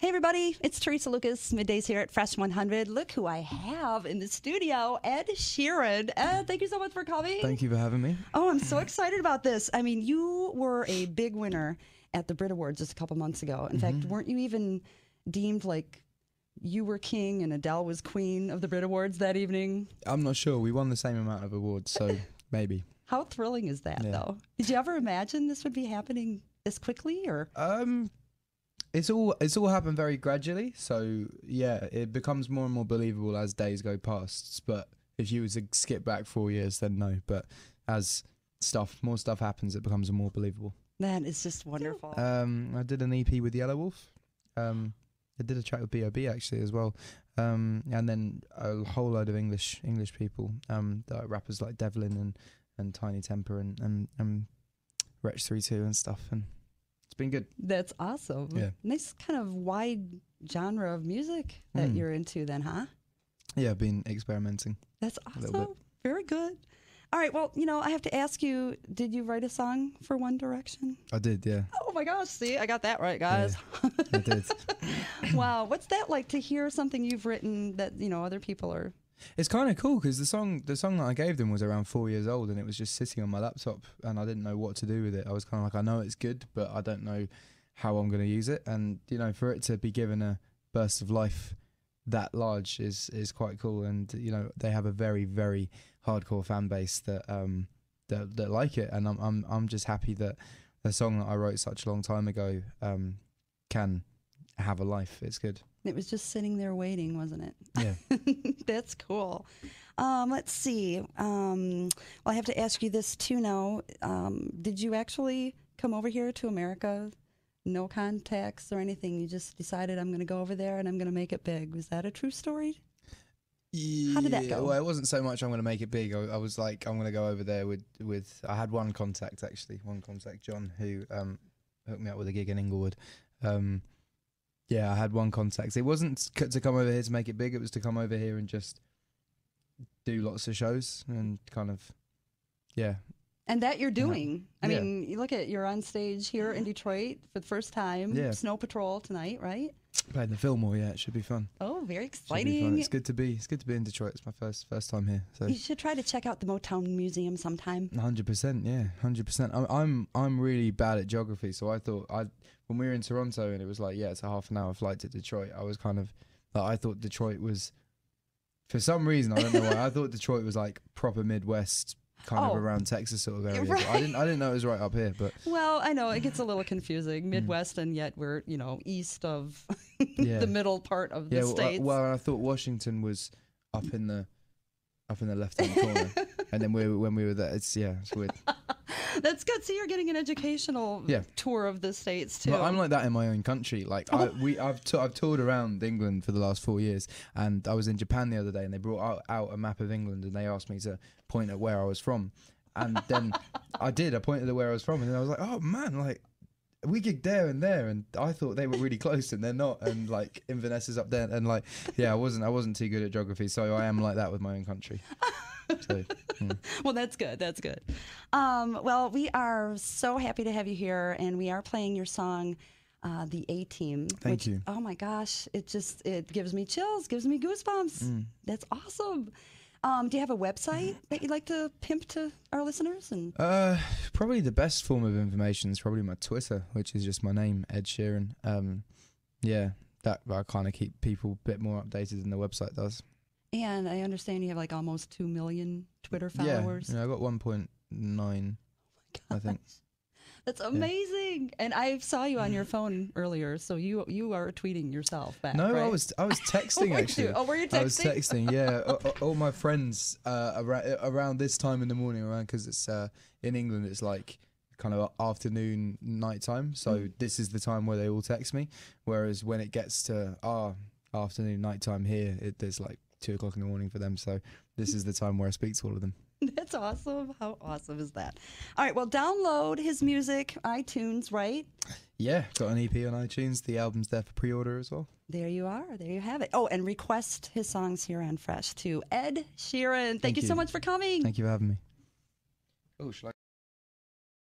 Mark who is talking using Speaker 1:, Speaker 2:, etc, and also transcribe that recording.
Speaker 1: Hey everybody, it's Theresa Lucas, middays here at Fresh 100. Look who I have in the studio, Ed Sheeran. Ed, thank you so much for coming.
Speaker 2: Thank you for having me.
Speaker 1: Oh, I'm so excited about this. I mean, you were a big winner at the Brit Awards just a couple months ago. In fact, weren't you even deemed like you were king and Adele was queen of the Brit Awards that evening?
Speaker 2: I'm not sure. We won the same amount of awards, so maybe.
Speaker 1: How thrilling is that, though? Did you ever imagine this would be happening this quickly, or?
Speaker 2: It's all happened very gradually. So yeah, it becomes more and more believable as days go past. But if you were to skip back 4 years, then no. But as more stuff happens, it becomes more believable.
Speaker 1: That is just wonderful.
Speaker 2: I did an EP with Yellow Wolf. I did a track with B.O.B. actually as well. And then a whole load of English people, rappers like Devlin and Tiny Temper and Wretch 32 and stuff, and it's been good.
Speaker 1: That's awesome.
Speaker 2: Yeah.
Speaker 1: Nice kind of wide genre of music that you're into then, huh?
Speaker 2: Yeah, I've been experimenting.
Speaker 1: That's
Speaker 2: a little
Speaker 1: awesome.
Speaker 2: bit.
Speaker 1: Very good. All right, well, I have to ask you, did you write a song for One Direction?
Speaker 2: I did, yeah.
Speaker 1: Oh my gosh, see, I got that right, guys.
Speaker 2: Yeah, I did.
Speaker 1: Wow, what's that like to hear something you've written that, other people are...
Speaker 2: It's kind of cool because the song that I gave them was around 4 years old, and it was just sitting on my laptop, and I didn't know what to do with it. I was kind of like, I know it's good, but I don't know how I'm going to use it. And for it to be given a burst of life that large is quite cool. And they have a very, very hardcore fan base that that like it, and I'm just happy that the song that I wrote such a long time ago can have a life. It's good.
Speaker 1: It was just sitting there waiting, wasn't it?
Speaker 2: Yeah.
Speaker 1: That's cool. Let's see. Well, I have to ask you this too now. Did you actually come over here to America? No contacts or anything? You just decided, I'm going to go over there and I'm going to make it big. Was that a true story? How did that go?
Speaker 2: Well, it wasn't so much I'm going to make it big. I was like, I'm going to go over there with I had one contact, John, who hooked me up with a gig in Inglewood. Yeah, I had one contact. It wasn't to come over here to make it big. It was to come over here and just do lots of shows and kind of, yeah.
Speaker 1: And that you're doing. I mean, you look at, you're on stage here in Detroit for the first time.
Speaker 2: Yeah.
Speaker 1: Snow Patrol tonight, right?
Speaker 2: Playing the Fillmore, yeah. It should be fun.
Speaker 1: Oh, very
Speaker 2: Should be
Speaker 1: exciting.
Speaker 2: fun. It's good to be in Detroit. It's my first time here. So
Speaker 1: you should try to check out the Motown Museum sometime.
Speaker 2: 100%, yeah, 100%. I'm really bad at geography, so I thought when we were in Toronto and it was like, yeah, it's a half an hour flight to Detroit. I was kind of like, I thought Detroit was, for some reason, I don't know why, I thought Detroit was like proper Midwest, kind of around Texas sort of area.
Speaker 1: Right.
Speaker 2: But I didn't know it was right up here. But
Speaker 1: well, I know it gets a little confusing, Midwest, and yet we're east of the middle part of the states.
Speaker 2: Well, I thought Washington was up in the left-hand corner, and then when we were there, it's weird.
Speaker 1: That's good. So you're getting an educational tour of the states too.
Speaker 2: But I'm like that in my own country. Like I've toured around England for the last 4 years, and I was in Japan the other day, and they brought out a map of England, and they asked me to point at where I was from, and then I pointed at where I was from, and then I was like, oh man, like we gigged there, and I thought they were really close, and they're not, and like Inverness is up there, and like I wasn't too good at geography, so I am like that with my own country. So,
Speaker 1: well, that's good. That's good. Well, we are so happy to have you here, and we are playing your song, "The A-Team."
Speaker 2: Thank you.
Speaker 1: Oh my gosh, it gives me chills, gives me goosebumps. That's awesome. Do you have a website that you'd like to pimp to our listeners? And
Speaker 2: probably the best form of information is probably my Twitter, which is just my name, Ed Sheeran. That I kind of keep people a bit more updated than the website does.
Speaker 1: And I understand you have like almost 2 million Twitter followers.
Speaker 2: Yeah, I got 1.9, I think.
Speaker 1: That's amazing. And I saw you on your phone earlier, so you are tweeting yourself back.
Speaker 2: No,
Speaker 1: right?
Speaker 2: I was texting actually.
Speaker 1: Oh, were you texting?
Speaker 2: I was texting, yeah. All my friends around this time in the morning, because it's in England, it's like kind of afternoon, nighttime. So this is the time where they all text me. Whereas when it gets to afternoon, nighttime here, there's like 2 o'clock in the morning for them, so this is the time where I speak to all of them.
Speaker 1: That's awesome. How awesome is that? All right, well, download his music, iTunes, right?
Speaker 2: Yeah, got an EP on iTunes. The album's there for pre-order as well.
Speaker 1: There you are. There you have it. Oh, and request his songs here on Fresh too. Ed Sheeran, thank you so much for coming.
Speaker 2: Thank you for having me. Oh, should I